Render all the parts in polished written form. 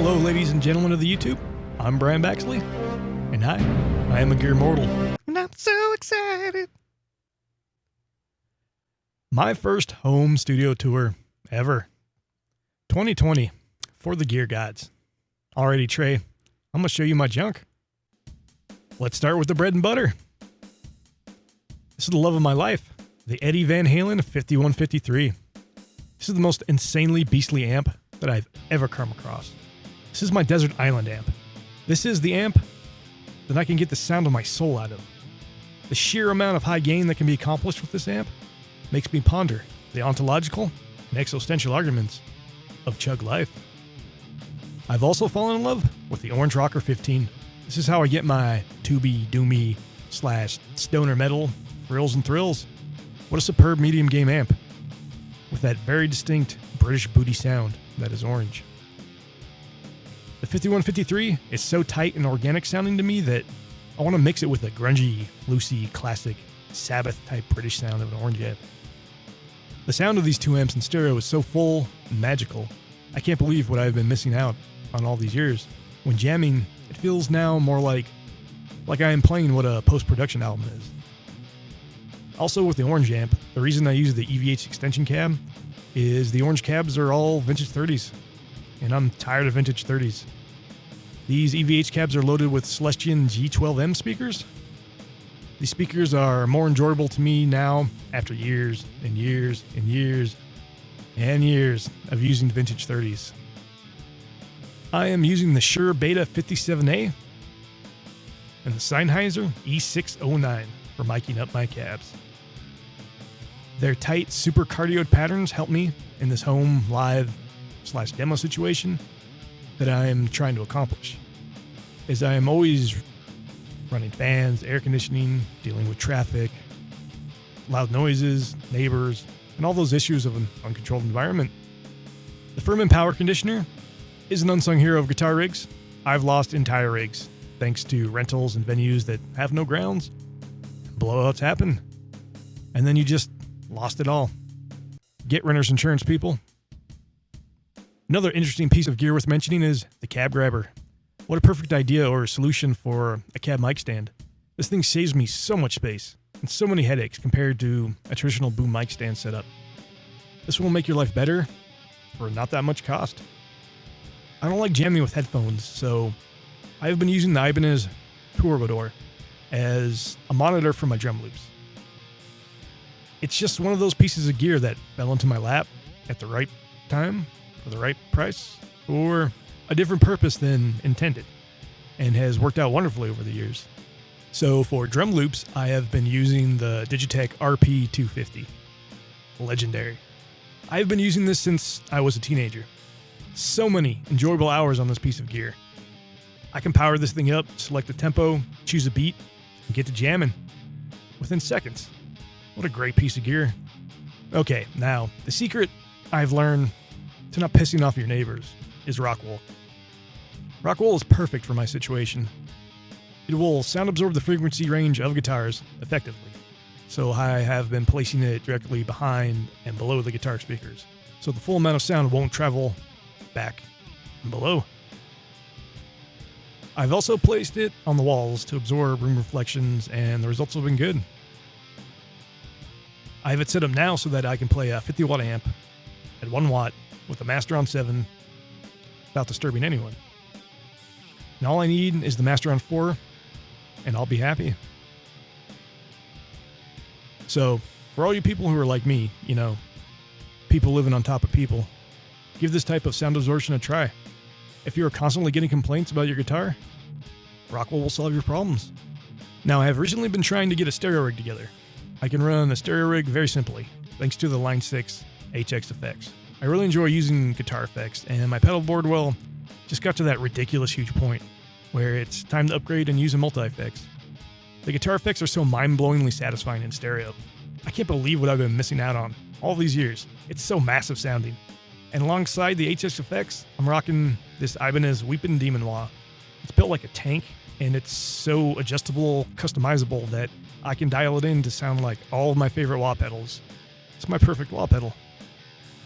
Hello, ladies and gentlemen of the YouTube. I'm Bryan Baxley, and I am a gear mortal. And I'm so excited. My first home studio tour ever. 2020 for the gear gods. Alrighty, Trey, I'm going to show you my junk. Let's start with the bread and butter. This is the love of my life, the Eddie Van Halen 5153. This is the most insanely beastly amp that I've ever come across. This is my desert island amp. This is the amp that I can get the sound of my soul out of. The sheer amount of high gain that can be accomplished with this amp makes me ponder the ontological and existential arguments of chug life. I've also fallen in love with the Orange Rocker 15. This is how I get my tubey doomy / stoner metal frills and thrills. What a superb medium game amp with that very distinct British booty sound that is orange. The 5153 is so tight and organic sounding to me that I want to mix it with a grungy, loosey, classic Sabbath type British sound of an orange amp. The sound of these two amps in stereo is so full and magical. I can't believe what I've been missing out on all these years. When jamming, it feels now more like I am playing what a post-production album is. Also with the orange amp, the reason I use the EVH extension cab is the orange cabs are all vintage 30s, and I'm tired of vintage 30s. These EVH cabs are loaded with Celestion G12M speakers. These speakers are more enjoyable to me now after years and years and years and years of using vintage 30s. I am using the Shure Beta 57A and the Sennheiser E609 for miking up my cabs. Their tight, super cardioid patterns help me in this home live / demo situation that I am trying to accomplish, as I am always running fans, air conditioning, dealing with traffic, loud noises, neighbors, and all those issues of an uncontrolled environment. The Furman Power Conditioner is an unsung hero of guitar rigs. I've lost entire rigs thanks to rentals and venues that have no grounds. Blowouts happen, and then you just lost it all. Get renter's insurance, people. Another interesting piece of gear worth mentioning is the cab grabber. What a perfect idea or solution for a cab mic stand. This thing saves me so much space and so many headaches compared to a traditional boom mic stand setup. This will make your life better for not that much cost. I don't like jamming with headphones, so I've been using the Ibanez Corridor as a monitor for my drum loops. It's just one of those pieces of gear that fell into my lap at the right time, for the right price, for a different purpose than intended, and has worked out wonderfully over the years. So for drum loops, I have been using the Digitech RP250. Legendary. I've been using this since I was a teenager. So many enjoyable hours on this piece of gear. I can power this thing up, select a tempo, choose a beat, and get to jamming within seconds. What a great piece of gear. Okay, now, the secret I've learned to not pissing off your neighbors is Rockwall. Rockwall is perfect for my situation. It will sound absorb the frequency range of guitars effectively, so I have been placing it directly behind and below the guitar speakers, so the full amount of sound won't travel back and below. I've also placed it on the walls to absorb room reflections, and the results have been good. I have it set up now so that I can play a 50 watt amp at 1 watt with a master on 7 without disturbing anyone. And all I need is the master on 4 and I'll be happy. So for all you people who are like me, people living on top of people, give this type of sound absorption a try. If you are constantly getting complaints about your guitar, Rockwall will solve your problems. Now I have recently been trying to get a stereo rig together. I can run a stereo rig very simply, thanks to the Line 6 HX effects. I really enjoy using guitar effects, and my pedal board, just got to that ridiculous huge point where it's time to upgrade and use a multi-effects. The guitar effects are so mind-blowingly satisfying in stereo. I can't believe what I've been missing out on all these years. It's so massive sounding. And alongside the HX effects, I'm rocking this Ibanez Weepin' Demon Wah. It's built like a tank, and it's so adjustable, customizable that I can dial it in to sound like all of my favorite wah pedals. It's my perfect wah pedal.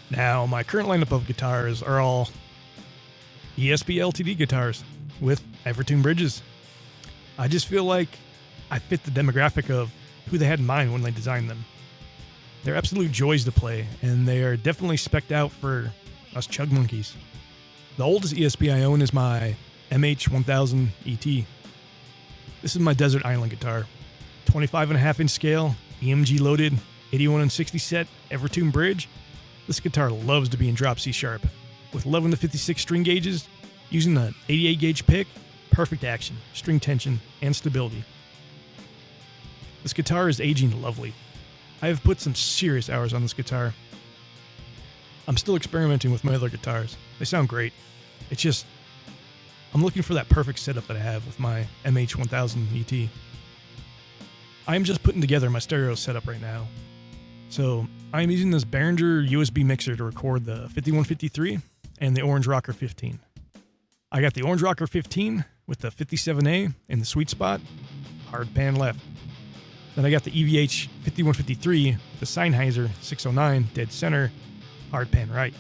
Now, my current lineup of guitars are all ESP LTD guitars with Evertune bridges. I just feel like I fit the demographic of who they had in mind when they designed them. They're absolute joys to play, and they are definitely spec'd out for us chug monkeys. The oldest ESP I own is my MH1000 ET. This is my desert island guitar. 25.5-inch scale, EMG loaded, 81 and 60 set, Evertune bridge. This guitar loves to be in drop C sharp. With 11 to 56 string gauges, using the 88 gauge pick, perfect action, string tension, and stability. This guitar is aging lovely. I have put some serious hours on this guitar. I'm still experimenting with my other guitars. They sound great. It's just, I'm looking for that perfect setup that I have with my MH1000 ET. I am just putting together my stereo setup right now. So I'm using this Behringer USB mixer to record the 5153 and the Orange Rocker 15. I got the Orange Rocker 15 with the 57A in the sweet spot, hard pan left. Then I got the EVH 5153 with the Sennheiser 609 dead center, hard pan right.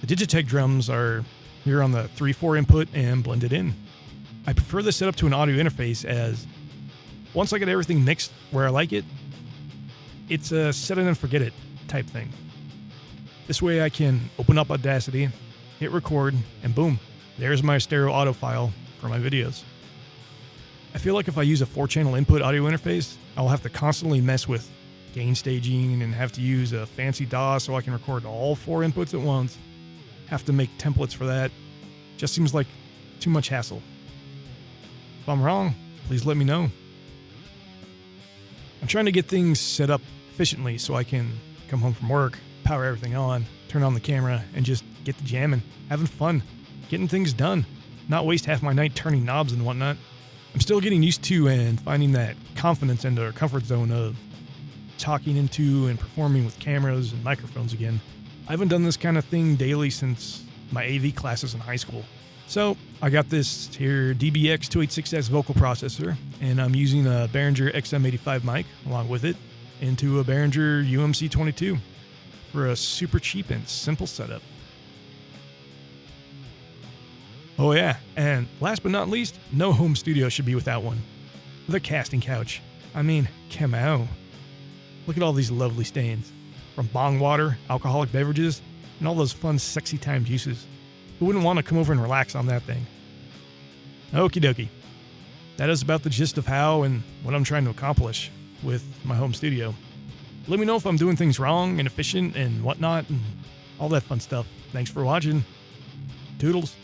The Digitech drums are here on the 3-4 input and blended in. I prefer this setup to an audio interface as once I get everything mixed where I like it, it's a set it and forget it type thing. This way I can open up Audacity, hit record, and boom, there's my stereo audio file for my videos. I feel like if I use a 4-channel input audio interface, I'll have to constantly mess with gain staging and have to use a fancy DAW so I can record all 4 inputs at once. Have to make templates for that. Just seems like too much hassle. If I'm wrong, please let me know. I'm trying to get things set up efficiently so I can come home from work, power everything on, turn on the camera, and just get to jamming, having fun, getting things done, not waste half my night turning knobs and whatnot. I'm still getting used to and finding that confidence and our comfort zone of talking into and performing with cameras and microphones again. I haven't done this kind of thing daily since my AV classes in high school. So I got this here DBX 286S vocal processor, and I'm using a Behringer XM85 mic along with it into a Behringer UMC22 for a super cheap and simple setup. Oh yeah, and last but not least, no home studio should be without one. The casting couch. I mean, come on. Look at all these lovely stains. From bong water, alcoholic beverages, and all those fun sexy time juices. Who wouldn't want to come over and relax on that thing? Okie dokie. That is about the gist of how and what I'm trying to accomplish with my home studio. Let me know if I'm doing things wrong and efficient and whatnot and all that fun stuff. Thanks for watching. Toodles.